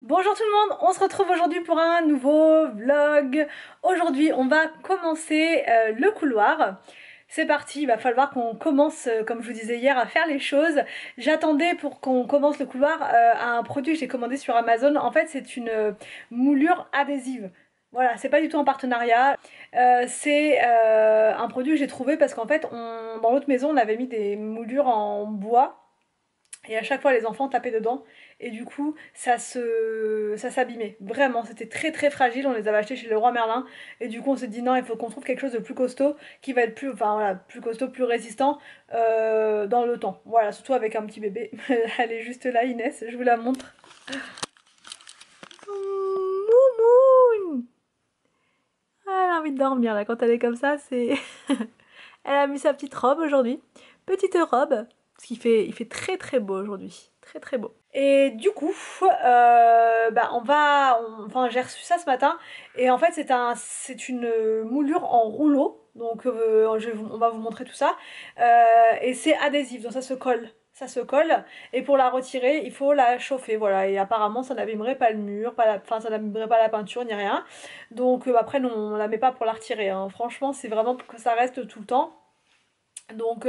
Bonjour tout le monde, on se retrouve aujourd'hui pour un nouveau vlog. Aujourd'hui on va commencer le couloir. C'est parti, il va falloir qu'on commence, comme je vous disais hier, à faire les choses. J'attendais pour qu'on commence le couloir à un produit que j'ai commandé sur Amazon. En fait c'est une moulure adhésive. Voilà, c'est pas du tout en partenariat. C'est un produit que j'ai trouvé parce qu'en fait dans l'autre maison on avait mis des moulures en bois. Et à chaque fois les enfants tapaient dedans et du coup ça s'abîmait. Vraiment c'était très très fragile, on les avait achetés chez Leroy Merlin et du coup on s'est dit non, il faut qu'on trouve quelque chose de plus costaud qui va être plus, enfin voilà, plus costaud, plus résistant dans le temps. Voilà, surtout avec un petit bébé. Elle est juste là, Inès, je vous la montre. Moumoun. Elle a envie de dormir là quand elle est comme ça, c'est... Elle a mis sa petite robe aujourd'hui, petite robe. Parce qu'il fait très très beau aujourd'hui, très très beau. Et du coup, enfin j'ai reçu ça ce matin et en fait c'est une moulure en rouleau, donc on va vous montrer tout ça. Et c'est adhésif, donc ça se colle. Ça se colle et pour la retirer il faut la chauffer, voilà, et apparemment ça n'abîmerait pas le mur, enfin ça n'abîmerait pas la peinture ni rien, donc après non, on la met pas pour la retirer, hein. Franchement c'est vraiment pour que ça reste tout le temps, donc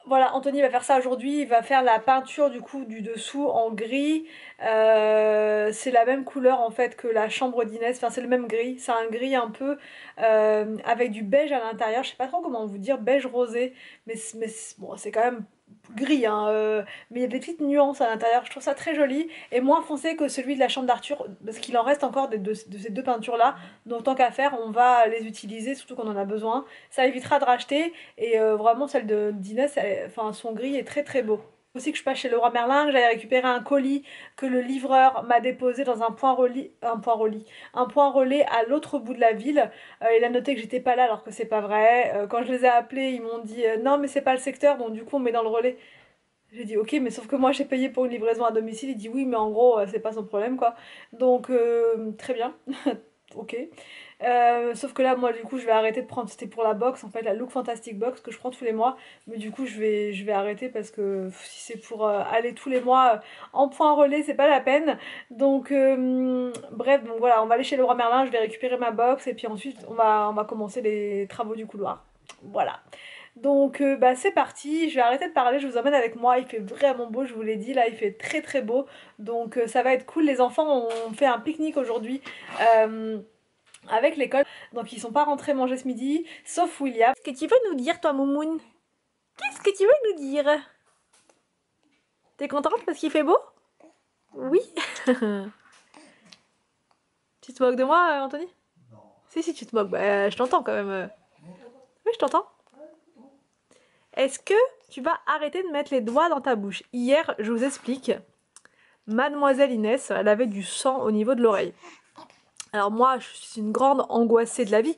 voilà, Anthony va faire ça aujourd'hui, il va faire la peinture du coup du dessous en gris. C'est la même couleur en fait que la chambre d'Inès, enfin c'est le même gris, c'est un gris un peu avec du beige à l'intérieur, je sais pas trop comment vous dire, beige rosé, mais bon, c'est quand même gris, hein, mais il y a des petites nuances à l'intérieur, je trouve ça très joli et moins foncé que celui de la chambre d'Arthur parce qu'il en reste encore de ces deux peintures là, donc tant qu'à faire on va les utiliser, surtout qu'on en a besoin, ça évitera de racheter et vraiment celle d'Inès, enfin son gris est très très beau. Aussi que je passe chez Leroy Merlin, que j'avais récupéré un colis que le livreur m'a déposé dans un point relais à l'autre bout de la ville. Il a noté que j'étais pas là alors que c'est pas vrai. Quand je les ai appelés, ils m'ont dit non mais c'est pas le secteur, donc du coup on met dans le relais. J'ai dit ok, mais sauf que moi j'ai payé pour une livraison à domicile. Il dit oui mais en gros c'est pas son problème quoi. Donc très bien. Ok. Sauf que là moi du coup je vais arrêter de prendre, c'était pour la box en fait, la Look Fantastic Box que je prends tous les mois, mais du coup je vais arrêter parce que si c'est pour aller tous les mois en point relais c'est pas la peine, donc bref, donc voilà, on va aller chez Leroy Merlin, je vais récupérer ma box et puis ensuite on va commencer les travaux du couloir, voilà. Donc c'est parti, je vais arrêter de parler, je vous emmène avec moi, il fait vraiment beau, je vous l'ai dit, là il fait très très beau, donc ça va être cool. Les enfants ont fait un pique-nique aujourd'hui avec l'école, donc ils sont pas rentrés manger ce midi, sauf William. Qu'est-ce que tu veux nous dire toi Moumoun? Qu'est-ce que tu veux nous dire? T'es contente parce qu'il fait beau? Oui. Tu te moques de moi Anthony? Non. Si tu te moques, bah je t'entends quand même. Oui je t'entends. Est-ce que tu vas arrêter de mettre les doigts dans ta bouche? Hier, je vous explique, mademoiselle Inès, elle avait du sang au niveau de l'oreille. Alors moi, je suis une grande angoissée de la vie,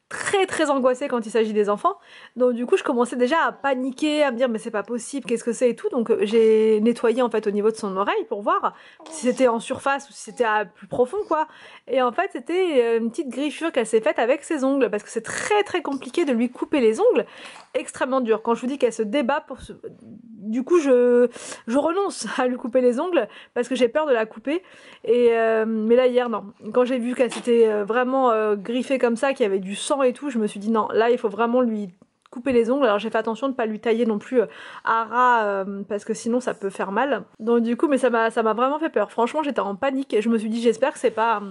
très très angoissée quand il s'agit des enfants. Donc du coup, je commençais déjà à paniquer, à me dire mais c'est pas possible, qu'est-ce que c'est et tout. Donc j'ai nettoyé en fait au niveau de son oreille pour voir si c'était en surface ou si c'était à plus profond quoi. Et en fait, c'était une petite griffure qu'elle s'est faite avec ses ongles parce que c'est très très compliqué de lui couper les ongles, extrêmement dur. Quand je vous dis qu'elle se débat pour se... Du coup, je renonce à lui couper les ongles parce que j'ai peur de la couper. Et mais là hier non, quand j'ai vu qu'elle s'était vraiment griffée comme ça, qu'il y avait du sang et tout, je me suis dit non, là il faut vraiment lui couper les ongles. Alors j'ai fait attention de ne pas lui tailler non plus à ras parce que sinon ça peut faire mal. Donc du coup, mais ça m'a vraiment fait peur. Franchement, j'étais en panique et je me suis dit j'espère que c'est pas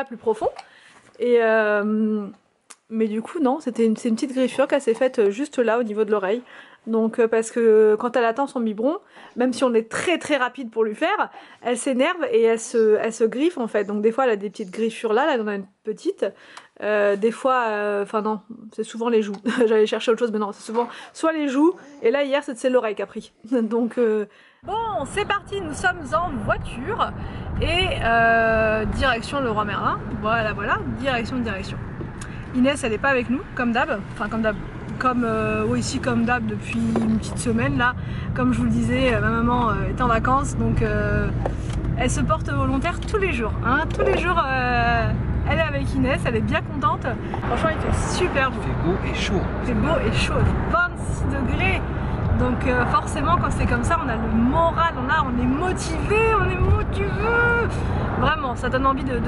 plus profond. Et mais du coup non, c'est une petite griffure qu'elle s'est faite juste là au niveau de l'oreille. Donc parce que quand elle attend son biberon, même si on est très très rapide pour lui faire, elle s'énerve et elle se griffe en fait. Donc des fois elle a des petites griffures là, elle en a une petite. Des fois, enfin non, c'est souvent les joues. J'allais chercher autre chose, mais non, c'est souvent soit les joues, et là hier c'est l'oreille qui a pris. Donc bon, c'est parti, nous sommes en voiture et direction Leroy Merlin. Voilà, direction. Inès elle n'est pas avec nous, comme d'hab, enfin comme d'hab. Ici comme d'hab depuis une petite semaine là, comme je vous le disais, ma maman est en vacances, donc elle se porte volontaire tous les jours, hein, tous les jours elle est avec Inès, elle est bien contente, franchement il fait super beau. Il fait beau et chaud. Il fait beau et chaud, 26 degrés, donc forcément quand c'est comme ça on a le moral, on est motivé, vraiment, ça donne envie de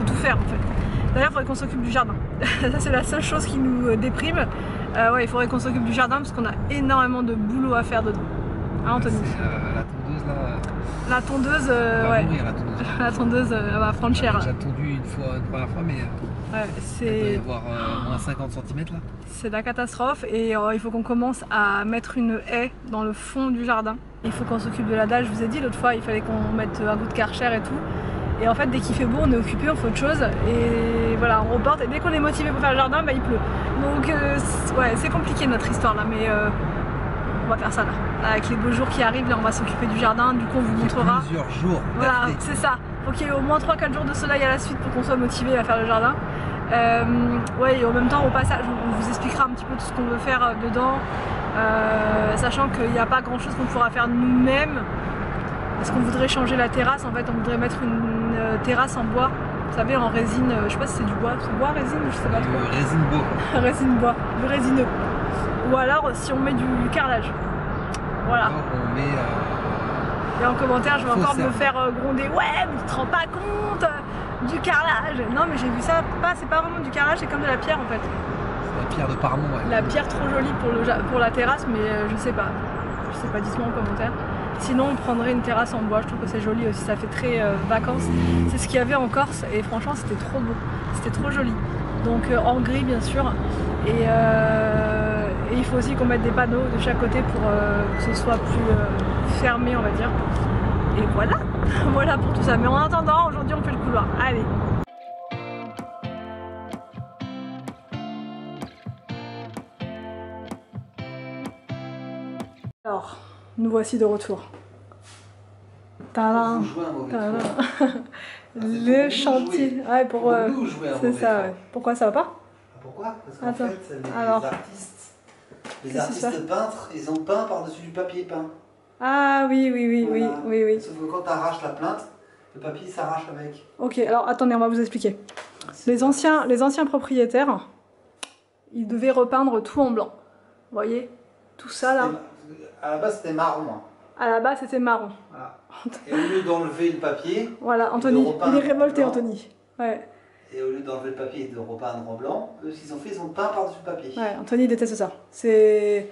tout faire en fait. D'ailleurs, il faudrait qu'on s'occupe du jardin. Ça, c'est la seule chose qui nous déprime. Ouais, il faudrait qu'on s'occupe du jardin parce qu'on a énormément de boulot à faire dedans. Hein, Anthony? La tondeuse là. La tondeuse, ouais. mourir, la tondeuse. La tondeuse, elle va prendre cher. J'ai tondu une première fois, mais ouais, il doit y avoir moins 50 cm là. C'est la catastrophe et il faut qu'on commence à mettre une haie dans le fond du jardin. Il faut qu'on s'occupe de la dalle, je vous ai dit l'autre fois, il fallait qu'on mette un bout de karcher et tout. Et en fait, dès qu'il fait beau, on est occupé, on fait autre chose. Et voilà, on reporte. Et dès qu'on est motivé pour faire le jardin, bah, il pleut. Donc, ouais, c'est compliqué notre histoire là, mais on va faire ça là. Avec les beaux jours qui arrivent, là, on va s'occuper du jardin. Du coup, on vous montrera. Plusieurs jours. Voilà, c'est ça. Faut qu'il y ait au moins 3-4 jours de soleil à la suite pour qu'on soit motivé à faire le jardin. Ouais, et en même temps, au passage, on vous expliquera un petit peu tout ce qu'on veut faire dedans. Sachant qu'il n'y a pas grand chose qu'on pourra faire nous-mêmes. Parce qu'on voudrait changer la terrasse, en fait on voudrait mettre une terrasse en bois, vous savez en résine, je sais pas si c'est du bois, c'est bois, résine, je sais pas trop. Résine bois. Résine bois, du résineux. Ou alors si on met du carrelage. Voilà. Alors, on met, et en commentaire je vais encore serre. me faire gronder, ouais mais tu te rends pas compte du carrelage. Non mais j'ai vu ça, c'est pas vraiment du carrelage, c'est comme de la pierre en fait. C'est la pierre de Parmont. Ouais. La pierre trop jolie pour la terrasse, mais je sais pas. Je sais pas, dites-moi en commentaire. Sinon on prendrait une terrasse en bois, je trouve que c'est joli aussi, ça fait très vacances. C'est ce qu'il y avait en Corse et franchement c'était trop beau, c'était trop joli. Donc en gris bien sûr. Et il faut aussi qu'on mette des panneaux de chaque côté pour que ce soit plus fermé on va dire. Et voilà, voilà pour tout ça. Mais en attendant, aujourd'hui on fait le couloir. Allez. Alors, nous voici de retour. Tadam, tadam. Le chantier. Ouais, pour. C'est ça, ouais. Pourquoi ça va pas? Pourquoi? Parce qu'en Attends. fait, Alors. les artistes peintres, ils ont peint par-dessus du papier peint. Ah oui, oui, oui, Voilà. oui, oui, oui. Sauf que quand tu arraches la plainte, le papier s'arrache avec. Ok, alors attendez, on va vous expliquer. Les anciens propriétaires, ils devaient repeindre tout en blanc. Vous voyez? Tout ça là. À la base, c'était marron. Hein. À la base, c'était marron. Voilà. Et au lieu d'enlever le papier. Voilà, Anthony, il est révolté, Anthony. Ouais. Et au lieu d'enlever le papier et de repeindre en blanc, eux, ce qu'ils ont fait, ils ont peint par-dessus le papier. Ouais, Anthony déteste ça. C'est.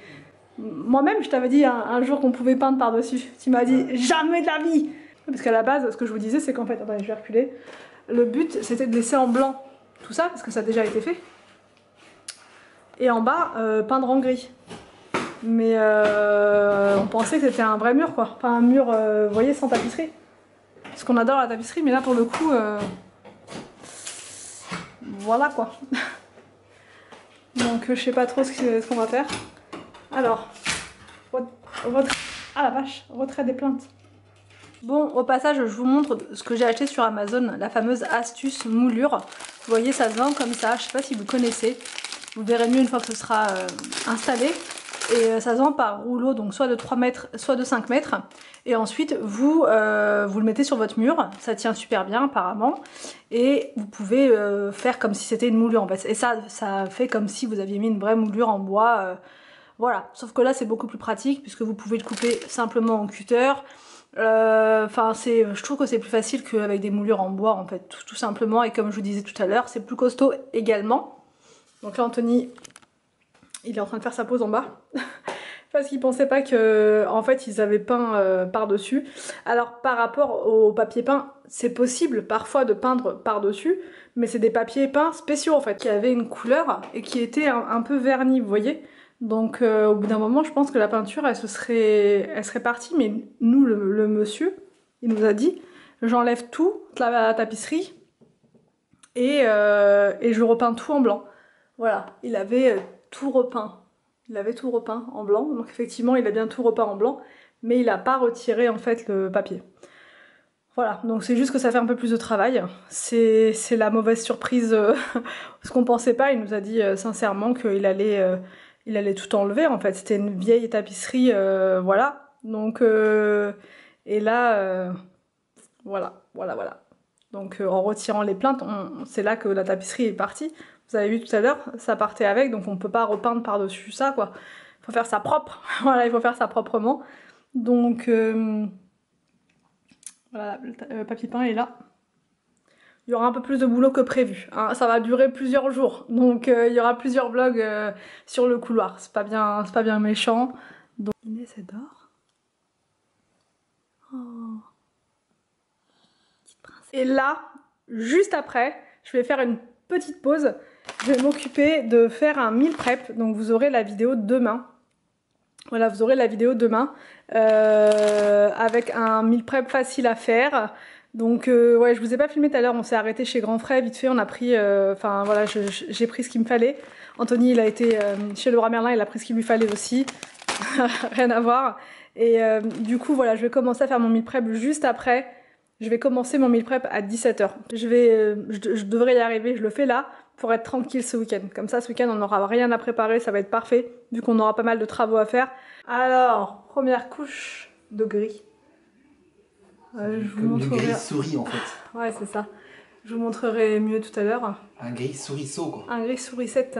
Moi-même, je t'avais dit un jour qu'on pouvait peindre par-dessus. Tu m'as dit jamais de la vie! Parce qu'à la base, ce que je vous disais, c'est qu'en fait, attendez, je vais reculer. Le but, c'était de laisser en blanc tout ça, parce que ça a déjà été fait. Et en bas, peindre en gris. Mais on pensait que c'était un vrai mur, quoi. Pas un mur, vous voyez, sans tapisserie. Parce qu'on adore la tapisserie, mais là, pour le coup, voilà, quoi. Donc, je sais pas trop ce qu'on va faire. Alors, ah la vache, retrait des plaintes. Bon, au passage, je vous montre ce que j'ai acheté sur Amazon, la fameuse astuce moulure. Vous voyez, ça se vend comme ça, je sais pas si vous connaissez. Vous verrez mieux une fois que ce sera installé. Et ça se vend par rouleau, donc soit de 3 mètres, soit de 5 mètres. Et ensuite, vous le mettez sur votre mur, ça tient super bien apparemment. Et vous pouvez faire comme si c'était une moulure en fait. Et ça fait comme si vous aviez mis une vraie moulure en bois. Voilà, sauf que là c'est beaucoup plus pratique puisque vous pouvez le couper simplement en cutter. Enfin, je trouve que c'est plus facile qu'avec des moulures en bois en fait, tout simplement. Et comme je vous disais tout à l'heure, c'est plus costaud également. Donc là, Anthony, il est en train de faire sa pause en bas. Parce qu'il pensait pas que, en fait, ils avaient peint par-dessus. Alors, par rapport au papier peint, c'est possible parfois de peindre par-dessus, mais c'est des papiers peints spéciaux en fait, qui avaient une couleur et qui étaient un peu vernis, vous voyez. Donc au bout d'un moment, je pense que la peinture, elle serait partie, mais nous, le monsieur, il nous a dit, j'enlève tout, la tapisserie, et je repeins tout en blanc. Voilà, il avait tout repeint. Il avait tout repeint en blanc, donc effectivement, il a bien tout repeint en blanc, mais il n'a pas retiré en fait le papier. Voilà, donc c'est juste que ça fait un peu plus de travail. C'est la mauvaise surprise, parce qu'on pensait pas, il nous a dit sincèrement qu'il allait tout enlever en fait, c'était une vieille tapisserie, voilà. Donc, et là, voilà. Donc en retirant les plaintes, c'est là que la tapisserie est partie. Vous avez vu tout à l'heure, ça partait avec, donc on peut pas repeindre par-dessus ça, quoi. Il faut faire ça propre, voilà, il faut faire ça proprement. Donc, voilà, le papier peint est là. il y aura un peu plus de boulot que prévu. Hein. Ça va durer plusieurs jours, donc il y aura plusieurs vlogs sur le couloir. C'est pas bien méchant. Donc Inès elle dort. Oh. Petite princesse. Et là, juste après, je vais faire une petite pause. Je vais m'occuper de faire un meal prep, donc vous aurez la vidéo demain. Voilà, vous aurez la vidéo demain avec un meal prep facile à faire. Donc ouais, je vous ai pas filmé tout à l'heure, on s'est arrêté chez Grand Frais vite fait, on a pris, enfin voilà, j'ai pris ce qu'il me fallait. Anthony il a été chez Leroy Merlin, il a pris ce qu'il lui fallait aussi, rien à voir. Et du coup voilà, je vais commencer à faire mon meal prep juste après. Je vais commencer mon meal prep à 17 h. Je devrais y arriver, je le fais là pour être tranquille ce week-end. Comme ça ce week-end on n'aura rien à préparer, ça va être parfait vu qu'on aura pas mal de travaux à faire. Alors, première couche de gris. Je vous montrerai... Le gris souris en fait. Ouais, c'est ça. Je vous montrerai mieux tout à l'heure. Un gris souriceau quoi. Un gris sourisette.